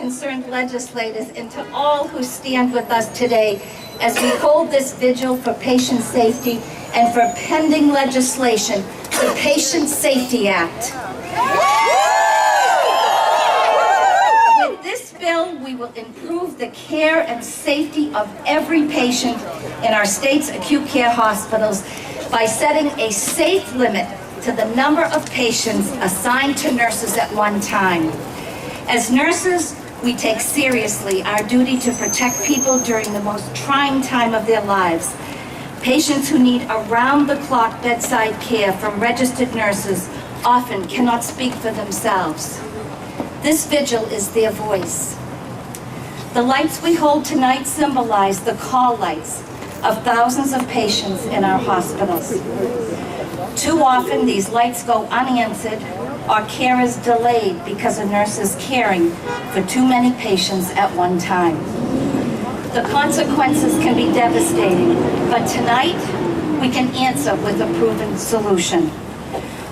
concerned legislators, and to all who stand with us today as we hold this vigil for patient safety and for pending legislation, the Patient Safety Act. With this bill, we will improve the care and safety of every patient in our state's acute care hospitals by setting a safe limit to the number of patients assigned to nurses at one time. As nurses, we take seriously our duty to protect people during the most trying time of their lives. Patients who need around-the-clock bedside care from registered nurses often cannot speak for themselves. This vigil is their voice. The lights we hold tonight symbolize the call lights of thousands of patients in our hospitals. Too often, these lights go unanswered or care is delayed because a nurse is caring for too many patients at one time. The consequences can be devastating, but tonight we can answer with a proven solution.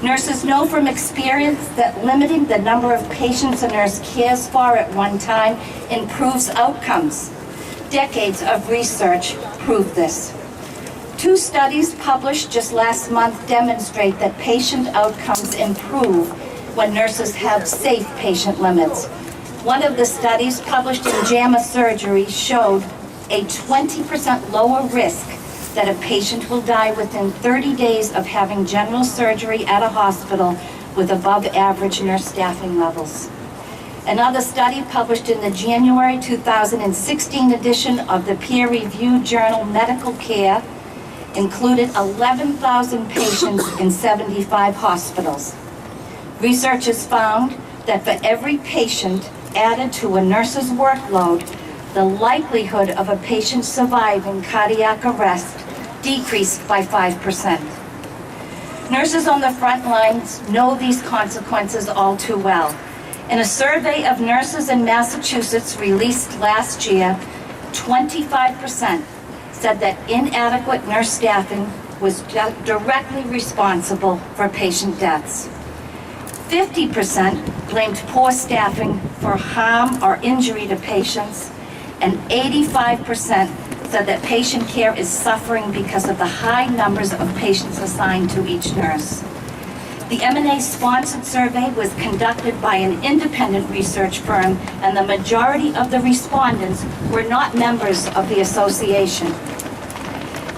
Nurses know from experience that limiting the number of patients a nurse cares for at one time improves outcomes. Decades of research prove this. 2 studies published just last month demonstrate that patient outcomes improve when nurses have safe patient limits. One of the studies published in JAMA Surgery showed a 20% lower risk that a patient will die within 30 days of having general surgery at a hospital with above average nurse staffing levels. Another study published in the January 2016 edition of the peer-reviewed journal Medical Care included 11,000 patients in 75 hospitals. Researchers found that for every patient added to a nurse's workload, the likelihood of a patient surviving cardiac arrest decreased by 5%. Nurses on the front lines know these consequences all too well. In a survey of nurses in Massachusetts released last year, 25% said that inadequate nurse staffing was directly responsible for patient deaths. 50% blamed poor staffing for harm or injury to patients, and 85% said that patient care is suffering because of the high numbers of patients assigned to each nurse. The M&A-sponsored survey was conducted by an independent research firm, and the majority of the respondents were not members of the association.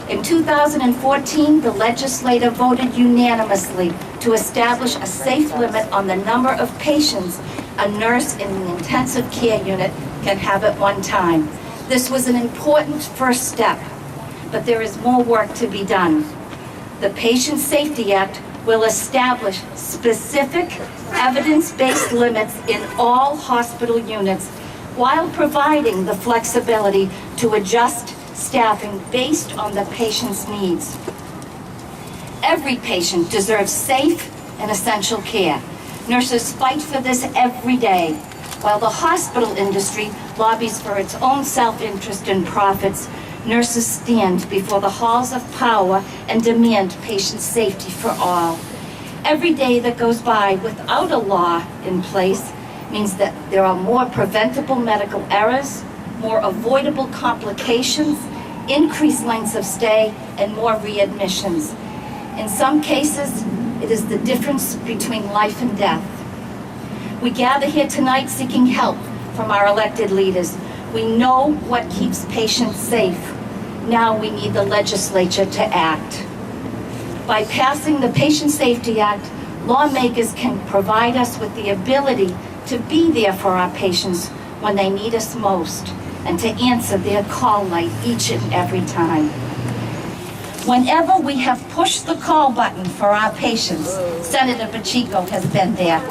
In 2014, the legislature voted unanimously to establish a safe limit on the number of patients a nurse in the intensive care unit can have at one time. This was an important first step, but there is more work to be done. The Patient Safety Act will establish specific evidence-based limits in all hospital units while providing the flexibility to adjust staffing based on the patient's needs. Every patient deserves safe and essential care. Nurses fight for this every day. While the hospital industry lobbies for its own self-interest and profits, nurses stand before the halls of power and demand patient safety for all. Every day that goes by without a law in place means that there are more preventable medical errors, more avoidable complications, increased lengths of stay, and more readmissions. In some cases, it is the difference between life and death. We gather here tonight seeking help from our elected leaders. We know what keeps patients safe. Now we need the legislature to act. By passing the Patient Safety Act, lawmakers can provide us with the ability to be there for our patients when they need us most, and to answer their call light each and every time. Whenever we have pushed the call button for our patients, Senator Pacheco has been there.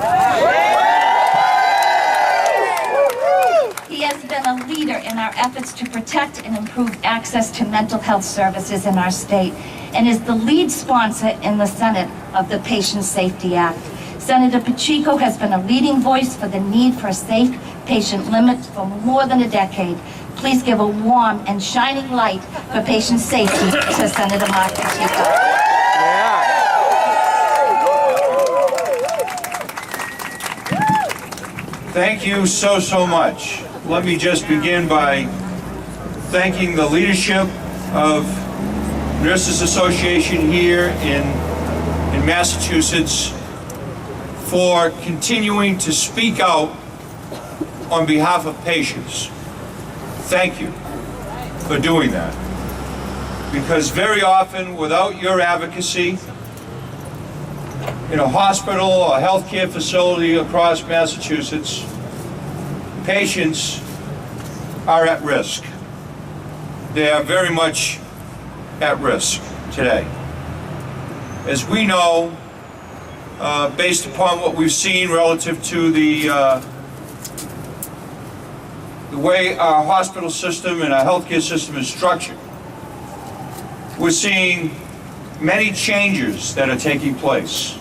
He has been a leader in our efforts to protect and improve access to mental health services in our state, and is the lead sponsor in the Senate of the Patient Safety Act. Senator Pacheco has been a leading voice for the need for a safe patient limit for more than a decade. Please give a warm and shining light for patient safety to Senator Mark Pacheco. Thank you so much. Let me just begin by thanking the leadership of Nurses Association here in Massachusetts for continuing to speak out on behalf of patients. Thank you for doing that. Because very often, without your advocacy, in a hospital or healthcare facility across Massachusetts, patients are at risk. They are very much at risk today. As we know, based upon what we've seen relative to the way our hospital system and our healthcare system is structured, we're seeing many changes that are taking place.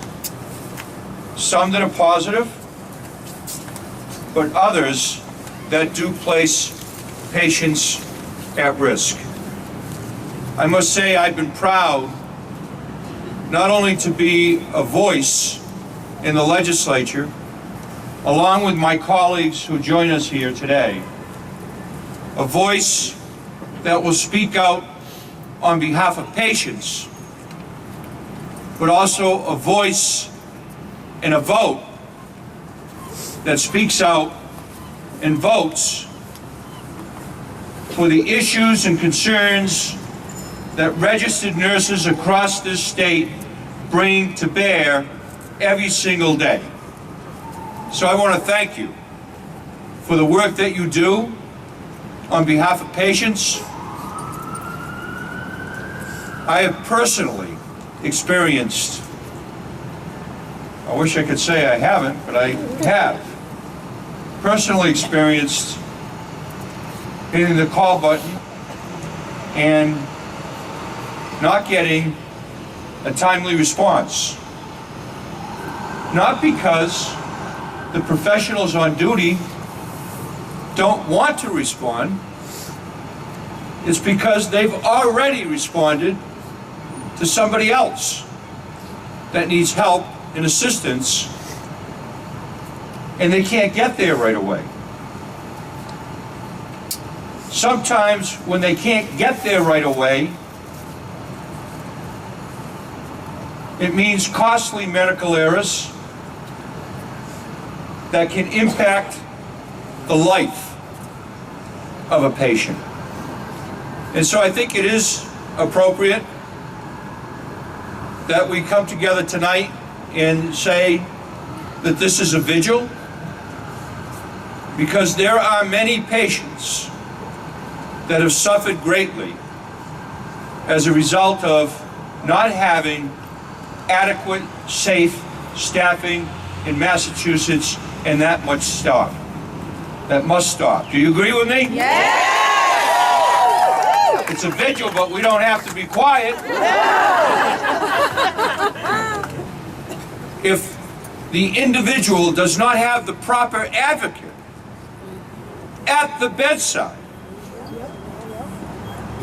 Some that are positive, but others that do place patients at risk. I must say I've been proud not only to be a voice in the legislature, along with my colleagues who join us here today, a voice that will speak out on behalf of patients, but also a voice and a vote that speaks out and votes for the issues and concerns that registered nurses across this state bring to bear every single day. So I want to thank you for the work that you do on behalf of patients. I have personally experienced, I wish I could say I haven't, but I have personally experienced hitting the call button and not getting a timely response. Not because the professionals on duty don't want to respond, it's because they've already responded to somebody else that needs help and assistance, and they can't get there right away. Sometimes when they can't get there right away, it means costly medical errors that can impact the life of a patient. And so I think it is appropriate that we come together tonight and say that this is a vigil, because there are many patients that have suffered greatly as a result of not having adequate, safe staffing in Massachusetts, and that must stop. That must stop. Do you agree with me? Yes! It's a vigil, but we don't have to be quiet. If the individual does not have the proper advocate at the bedside,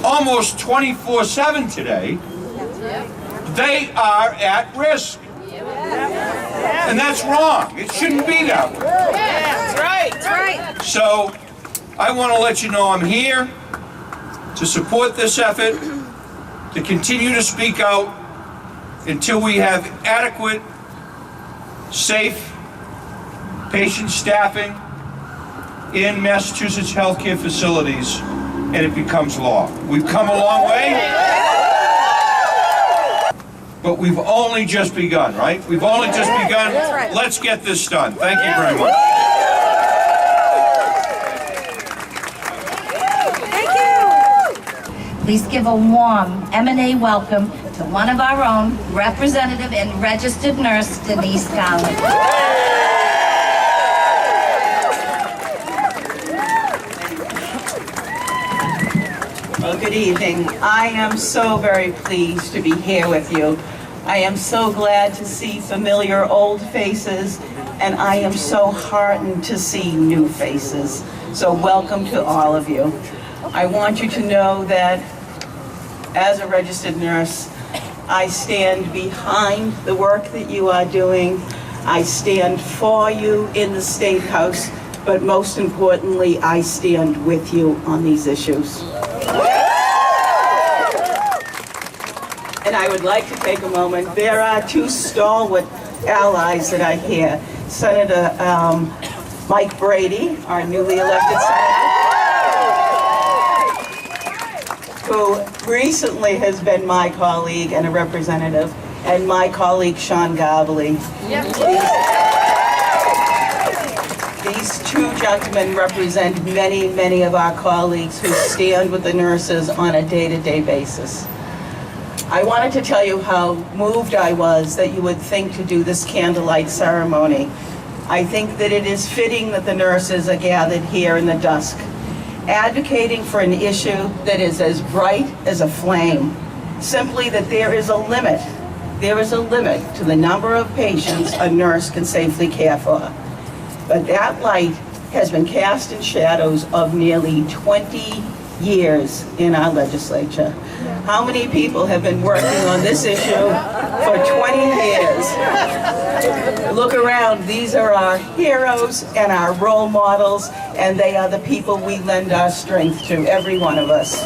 almost 24/7 today, they are at risk. And that's wrong. It shouldn't be that way. That's right. That's right. So I want to let you know I'm here to support this effort, to continue to speak out until we have adequate, safe patient staffing in Massachusetts healthcare facilities, and it becomes law. We've come a long way, but we've only just begun, right? We've only just begun. Let's get this done. Thank you very much. Please give a warm M&A welcome to one of our own, representative and registered nurse, Denise Garland. Well, good evening. I am so very pleased to be here with you. I am so glad to see familiar old faces, and I am so heartened to see new faces. So welcome to all of you. I want you to know that as a registered nurse, I stand behind the work that you are doing. I stand for you in the State House but most importantly, I stand with you on these issues. And I would like to take a moment. There are two stalwart allies that I hear. Senator Mike Brady, our newly elected senator, who recently has been my colleague and a representative, and my colleague Sean Gavley. These two gentlemen represent many, many of our colleagues who stand with the nurses on a day-to-day basis. I wanted to tell you how moved I was that you would think to do this candlelight ceremony. I think that it is fitting that the nurses are gathered here in the dusk, advocating for an issue that is as bright as a flame. Simply that there is a limit to the number of patients a nurse can safely care for. But that light has been cast in shadows of nearly 20 years in our legislature. How many people have been working on this issue for 20 years? Look around, these are our heroes and our role models, and they are the people we lend our strength to, every one of us.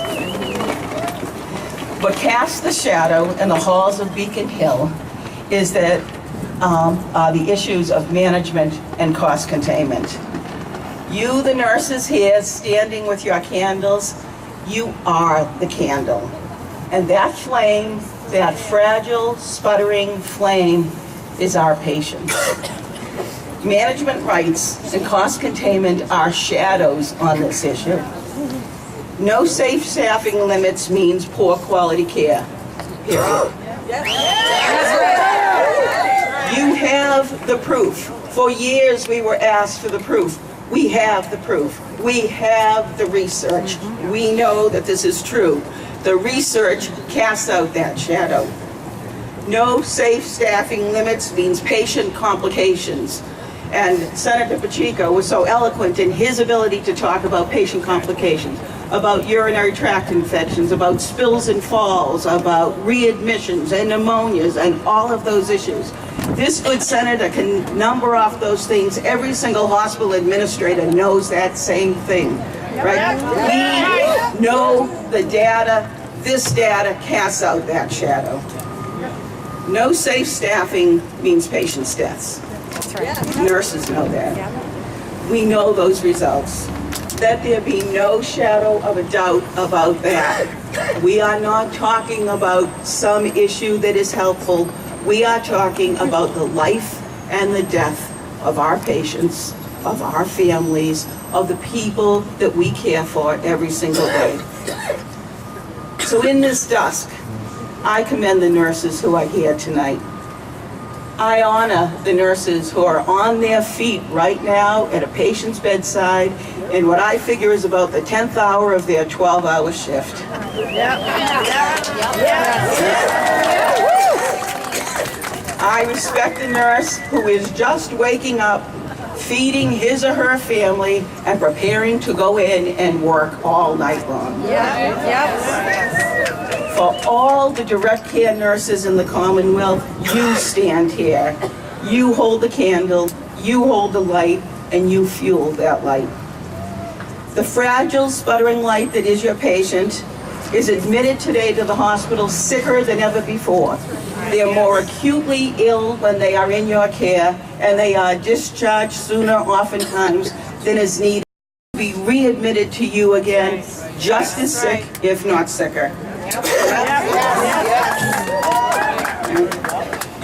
What casts the shadow in the halls of Beacon Hill is that the issues of management and cost containment. You, the nurses here, standing with your candles, you are the candle. And that flame, that fragile, sputtering flame, is our patient. Management rights and cost containment are shadows on this issue. No safe staffing limits means poor quality care, period. You have the proof. For years we were asked for the proof. We have the proof. We have the research. We know that this is true. The research casts out that shadow. No safe staffing limits means patient complications. And Senator Pacheco was so eloquent in his ability to talk about patient complications, about urinary tract infections, about spills and falls, about readmissions and pneumonias and all of those issues. This good senator can number off those things. Every single hospital administrator knows that same thing, right? We know the data. This data casts out that shadow. No safe staffing means patients' deaths. That's right. Nurses know that. We know those results. Let there be no shadow of a doubt about that. We are not talking about some issue that is helpful. We are talking about the life and the death of our patients, of our families, of the people that we care for every single day. So in this dusk, I commend the nurses who are here tonight. I honor the nurses who are on their feet right now at a patient's bedside in what I figure is about the 10th hour of their 12-hour shift. I respect the nurse who is just waking up, feeding his or her family, and preparing to go in and work all night long. For all the direct care nurses in the Commonwealth, you stand here. You hold the candle, you hold the light, and you fuel that light. The fragile, sputtering light that is your patient is admitted today to the hospital sicker than ever before. They're more acutely ill when they are in your care, and they are discharged sooner oftentimes than is needed to be readmitted to you again, just as sick, if not sicker.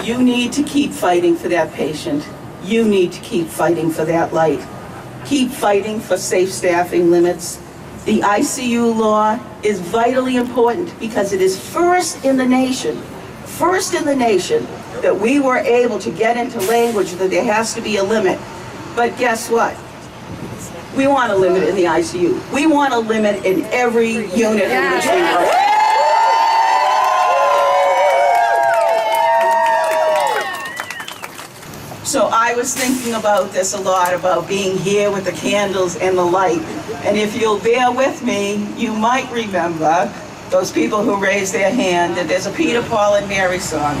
You need to keep fighting for that patient. You need to keep fighting for that light. Keep fighting for safe staffing limits. The ICU law is vitally important because it is first in the nation that we were able to get into language that there has to be a limit. But guess what? We want a limit in the ICU. We want a limit in every unit in which we work. So I was thinking about this a lot, about being here with the candles and the light. And if you'll bear with me, you might remember those people who raised their hand that there's a Peter, Paul, and Mary song.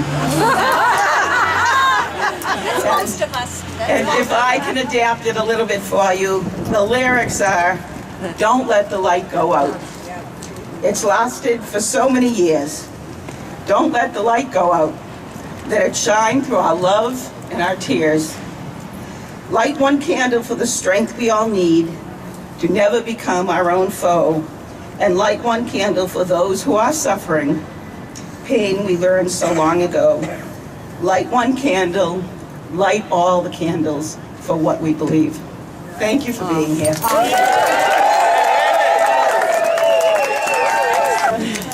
Most of us. And if I can adapt it a little bit for you, the lyrics are, "Don't let the light go out." It's lasted for so many years. Don't let the light go out. Let it shine through our love and our tears. Light one candle for the strength we all need to never become our own foe. And light one candle for those who are suffering pain we learned so long ago. Light one candle, light all the candles for what we believe. Thank you for being here.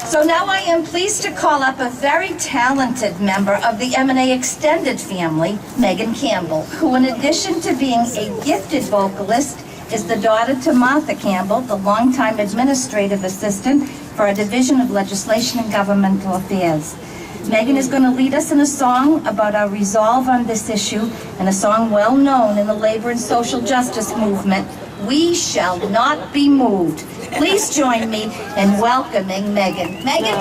So now I am pleased to call up a very talented member of the M&A extended family, Megan Campbell, who in addition to being a gifted vocalist, is the daughter to Martha Campbell, the longtime administrative assistant for our Division of Legislation and Governmental Affairs. Megan is going to lead us in a song about our resolve on this issue, and a song well known in the labor and social justice movement, "We Shall Not Be Moved." Please join me in welcoming Megan. Megan!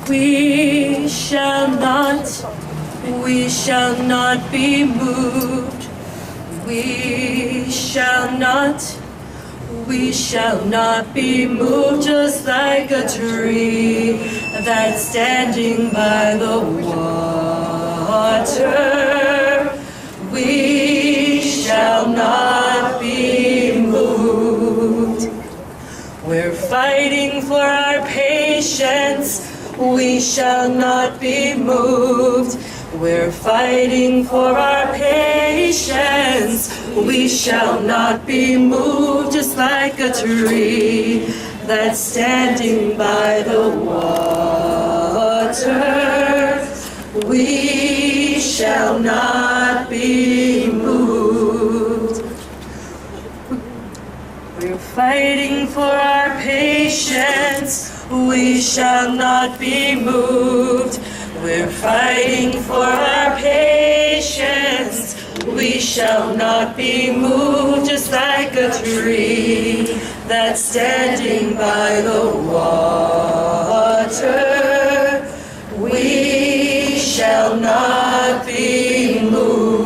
We shall not be moved. We shall not be moved, just like a tree that's standing by the water. We shall not be moved. We're fighting for our patients. We shall not be moved. We're fighting for our patients. We shall not be moved, just like a tree that's standing by the water. We shall not be moved. We're fighting for our patients. We shall not be moved. We're fighting for our patients. We shall not be moved, just like a tree that's standing by the water. We shall not be moved.